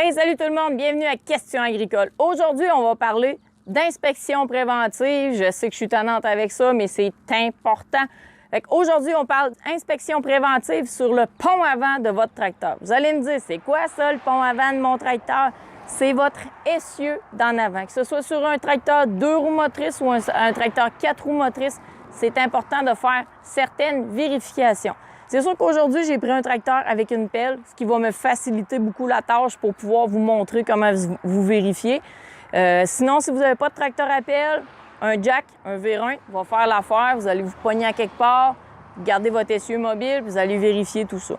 Hey, salut tout le monde, bienvenue à Questions agricoles. Aujourd'hui, on va parler d'inspection préventive. Je sais que je suis tannante avec ça, mais c'est important. Aujourd'hui, on parle d'inspection préventive sur le pont avant de votre tracteur. Vous allez me dire, c'est quoi ça, le pont avant de mon tracteur? C'est votre essieu d'en avant. Que ce soit sur un tracteur 2 roues motrices ou un tracteur 4 roues motrices, c'est important de faire certaines vérifications. C'est sûr qu'aujourd'hui, j'ai pris un tracteur avec une pelle, ce qui va me faciliter beaucoup la tâche pour pouvoir vous montrer comment vous vérifiez. Sinon, si vous n'avez pas de tracteur à pelle, un jack, un vérin va faire l'affaire. Vous allez vous pogner à quelque part, gardez votre essieu mobile, vous allez vérifier tout ça.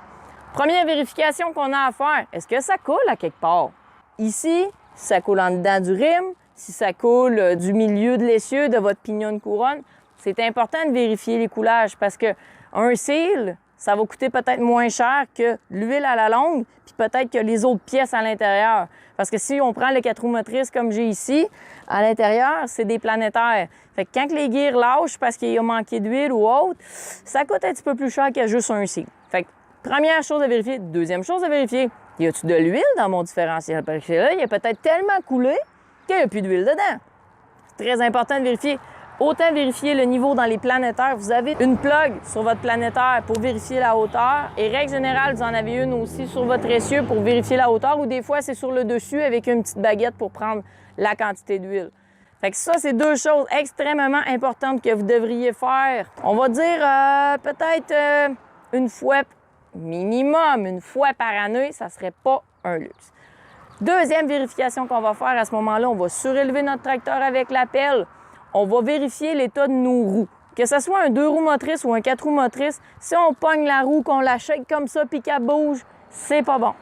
Première vérification qu'on a à faire, est-ce que ça coule à quelque part? Ici, si ça coule en dedans du rim, si ça coule du milieu de l'essieu, de votre pignon de couronne, c'est important de vérifier les coulages parce qu'un seal, ça va coûter peut-être moins cher que l'huile à la longue, puis peut-être que les autres pièces à l'intérieur. Parce que si on prend les 4 roues motrices comme j'ai ici, à l'intérieur, c'est des planétaires. Fait que quand les gears lâchent parce qu'il a manqué d'huile ou autre, ça coûte un petit peu plus cher que juste un seal. Fait que première chose à vérifier. Deuxième chose à vérifier, y a-tu de l'huile dans mon différentiel? Parce que là, il a peut-être tellement coulé qu'il n'y a plus d'huile dedans. C'est très important de vérifier. Autant vérifier le niveau dans les planétaires. Vous avez une plug sur votre planétaire pour vérifier la hauteur. Et règle générale, vous en avez une aussi sur votre essieu pour vérifier la hauteur. Ou des fois, c'est sur le dessus avec une petite baguette pour prendre la quantité d'huile. Fait que ça, c'est deux choses extrêmement importantes que vous devriez faire. On va dire peut-être une fois, minimum une fois par année, ça serait pas un luxe. Deuxième vérification qu'on va faire à ce moment-là, on va surélever notre tracteur avec la pelle. On va vérifier l'état de nos roues. Que ce soit un 2 roues motrices ou un 4 roues motrices, si on pogne la roue, qu'on la shake comme ça puis qu'elle bouge, c'est pas bon.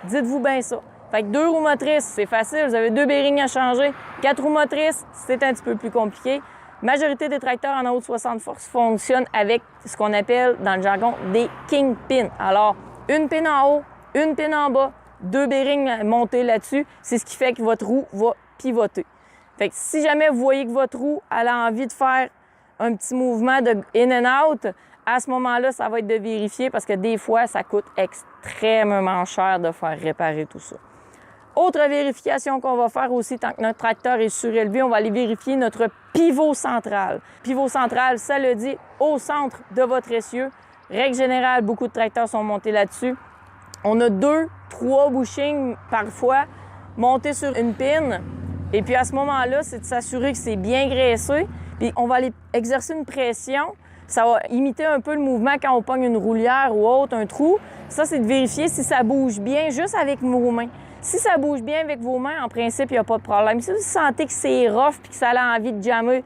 Dites-vous bien ça. Fait que 2 roues motrices, c'est facile, vous avez 2 bearings à changer. 4 roues motrices, c'est un petit peu plus compliqué. Majorité des tracteurs en haut de 60 forces fonctionnent avec ce qu'on appelle, dans le jargon, des kingpins. Alors, une pin en haut, une pin en bas, 2 bearings montés là-dessus, c'est ce qui fait que votre roue va pivoter. Fait que si jamais vous voyez que votre roue elle a envie de faire un petit mouvement de in and out, à ce moment-là, ça va être de vérifier parce que des fois, ça coûte extrêmement cher de faire réparer tout ça. Autre vérification qu'on va faire aussi, tant que notre tracteur est surélevé, on va aller vérifier notre pivot central. Pivot central, ça le dit, au centre de votre essieu. Règle générale, beaucoup de tracteurs sont montés là-dessus. On a 2, 3 bushings parfois montés sur une pin. Et puis à ce moment-là, c'est de s'assurer que c'est bien graissé. Puis on va aller exercer une pression. Ça va imiter un peu le mouvement quand on pogne une roulière ou autre, un trou. Ça, c'est de vérifier si ça bouge bien juste avec vos mains. Si ça bouge bien avec vos mains, en principe, il n'y a pas de problème. Si vous sentez que c'est rough et que ça a envie de jammer,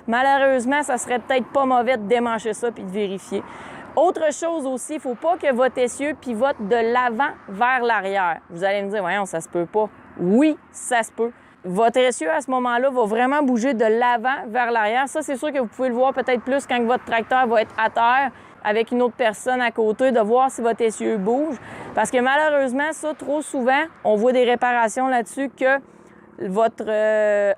malheureusement, ça serait peut-être pas mauvais de démancher ça puis de vérifier. Autre chose aussi, il ne faut pas que votre essieu pivote de l'avant vers l'arrière. Vous allez me dire, voyons, ça se peut pas. Oui, ça se peut. Votre essieu, à ce moment-là, va vraiment bouger de l'avant vers l'arrière. Ça, c'est sûr que vous pouvez le voir peut-être plus quand votre tracteur va être à terre avec une autre personne à côté, de voir si votre essieu bouge. Parce que malheureusement, ça, trop souvent, on voit des réparations là-dessus que votre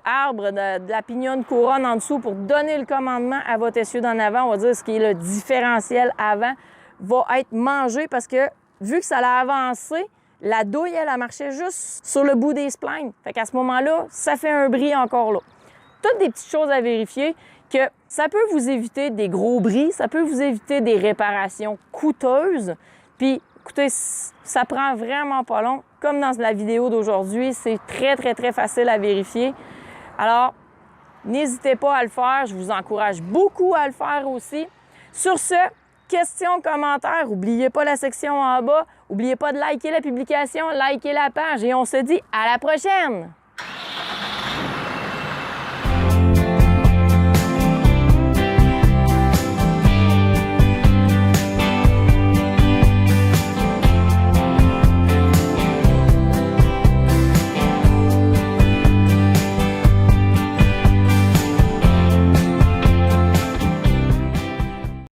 arbre de la pignon de couronne en dessous, pour donner le commandement à votre essieu d'en avant, on va dire ce qui est le différentiel avant, va être mangé parce que, vu que ça l'a avancé, la douille, elle marchait juste sur le bout des splines. Fait qu'à ce moment-là, ça fait un bris encore là. Toutes des petites choses à vérifier que ça peut vous éviter des gros bris, ça peut vous éviter des réparations coûteuses. Puis, écoutez, ça prend vraiment pas long. Comme dans la vidéo d'aujourd'hui, c'est très, très, très facile à vérifier. Alors, n'hésitez pas à le faire. Je vous encourage beaucoup à le faire aussi. Sur ce, questions, commentaires, n'oubliez pas la section en bas. N'oubliez pas de liker la publication, liker la page et on se dit à la prochaine!